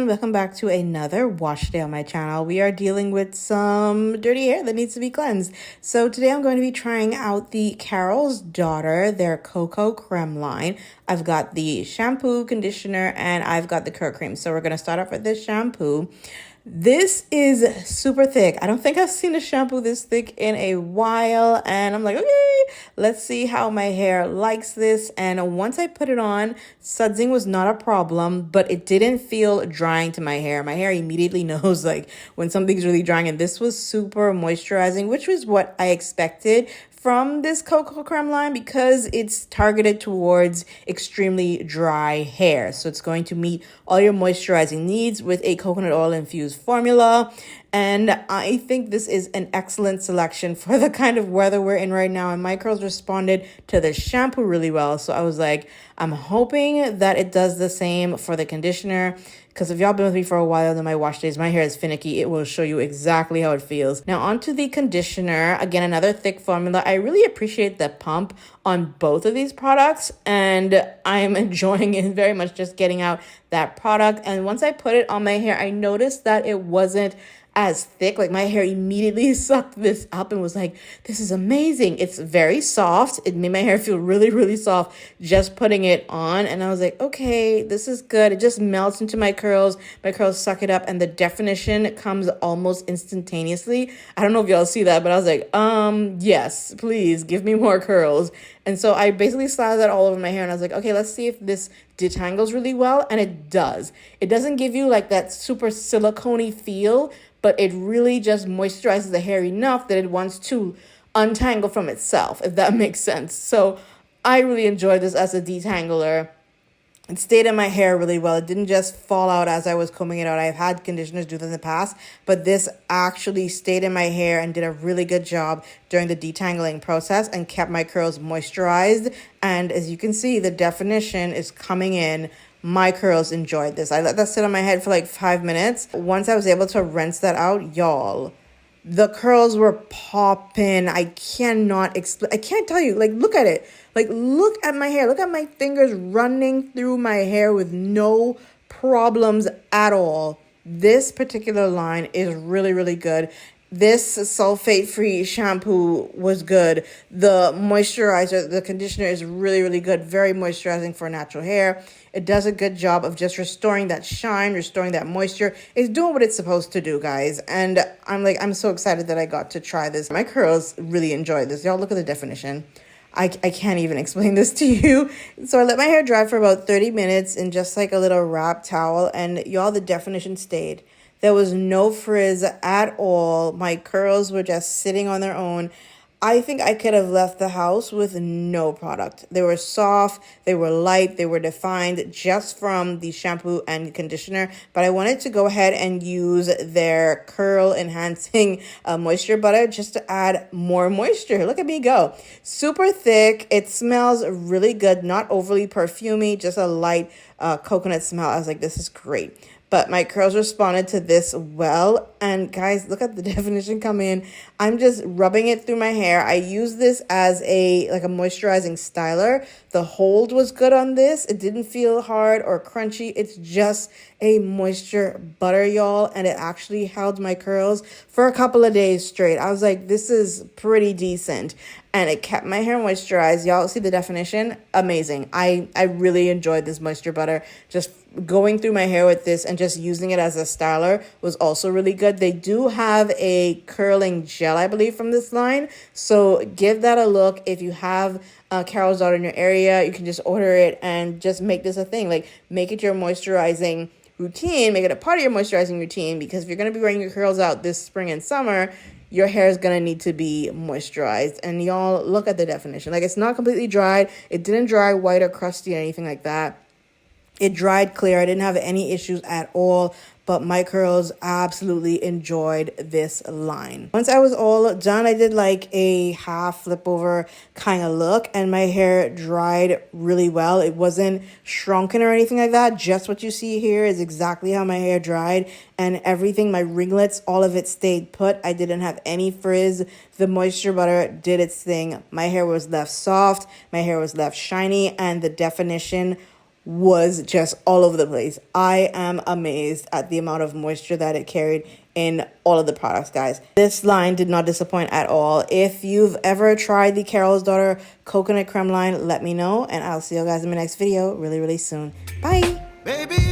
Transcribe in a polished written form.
welcome back to another wash day on my channel. We are dealing with some dirty hair that needs to be cleansed. So today I'm going to be trying out the Carol's Daughter, their Coco Creme line. I've got the shampoo, conditioner, and I've got the Coco Creme. So we're going to start off with this shampoo. This is super thick. I don't think I've seen a shampoo this thick in a while. And I'm like, okay, let's see how my hair likes this. And once I put it on, sudsing was not a problem, but it didn't feel drying to my hair. My hair immediately knows like when something's really drying, and this was super moisturizing, which was what I expected from this Coco Creme line because it's targeted towards extremely dry hair. So it's going to meet all your moisturizing needs with a coconut oil infused formula. And I think this is an excellent selection for the kind of weather we're in right now. And my curls responded to the shampoo really well. So I was like, I'm hoping that it does the same for the conditioner. Because if y'all been with me for a while in my wash days, my hair is finicky. It will show you exactly how it feels. Now onto the conditioner. Again, another thick formula. I really appreciate the pump on both of these products. And I am enjoying it very much, just getting out that product. And once I put it on my hair, I noticed that it wasn't as thick. Like my hair immediately sucked this up and was like, this is amazing. It's very soft. It made my hair feel really, really soft just putting it on. And I was like, okay, this is good. It just melts into my curls. My curls suck it up and the definition comes almost instantaneously. I don't know if y'all see that, but I was like, yes, please give me more curls. And so I basically slathered that all over my hair and I was like, okay, let's see if this detangles really well. And it does. It doesn't give you like that super silicone-y feel, but it really just moisturizes the hair enough that it wants to untangle from itself, if that makes sense. So I really enjoyed this as a detangler. It stayed in my hair really well. It didn't just fall out as I was combing it out. I've had conditioners do that in the past, but this actually stayed in my hair and did a really good job during the detangling process and kept my curls moisturized. And as you can see, the definition is coming in. My curls enjoyed this. I let that sit on my head for like 5 minutes. Once I was able to rinse that out, y'all, the curls were popping. I cannot explain. I can't tell you. Like, look at it. Like, look at my hair. Look at my fingers running through my hair with no problems at all. This particular line is really, really good. This sulfate-free shampoo was good. The moisturizer, the conditioner is really, really good. Very moisturizing for natural hair. It does a good job of just restoring that shine, restoring that moisture. It's doing what it's supposed to do, guys. And I'm so excited that I got to try this. My curls really enjoyed this. Y'all look at the definition. I can't even explain this to you. So I let my hair dry for about 30 minutes in just like a little wrap towel. And y'all, the definition stayed. There was no frizz at all. My curls were just sitting on their own. I think I could have left the house with no product. They were soft, they were light, they were defined just from the shampoo and conditioner. But I wanted to go ahead and use their curl enhancing moisture butter just to add more moisture. Look at me go. Super thick. It smells really good, not overly perfumey, just a light coconut smell. I was like, this is great. But my curls responded to this well. And guys, look at the definition come in. I'm just rubbing it through my hair. I use this as a moisturizing styler. The hold was good on this. It didn't feel hard or crunchy. It's just a moisture butter, y'all. And it actually held my curls for a couple of days straight. I was like, this is pretty decent. And it kept my hair moisturized. Y'all see the definition? Amazing. I really enjoyed this moisture butter. Just going through my hair with this and just using it as a styler was also really good. They do have a curling gel, I believe, from this line. So give that a look. If you have Carol's Daughter in your area, you can just order it and just make this a thing. Like, make it your moisturizing routine. Make it a part of your moisturizing routine, because if you're going to be wearing your curls out this spring and summer, your hair is going to need to be moisturized. And y'all, look at the definition. Like, it's not completely dried. It didn't dry white or crusty or anything like that. It dried clear. I didn't have any issues at all, but my curls absolutely enjoyed this line. Once I was all done, I did like a half flip over kind of look, and my hair dried really well. It wasn't shrunken or anything like that. Just what you see here is exactly how my hair dried, and everything, my ringlets, all of it stayed put. I didn't have any frizz. The moisture butter did its thing. My hair was left soft. My hair was left shiny, and the definition was just all over the place. I am amazed at the amount of moisture that it carried in all of the products, guys. This line did not disappoint at all. If you've ever tried the Carol's Daughter Coconut Creme line, let me know, and I'll see you guys in my next video really, really soon. Bye! Baby.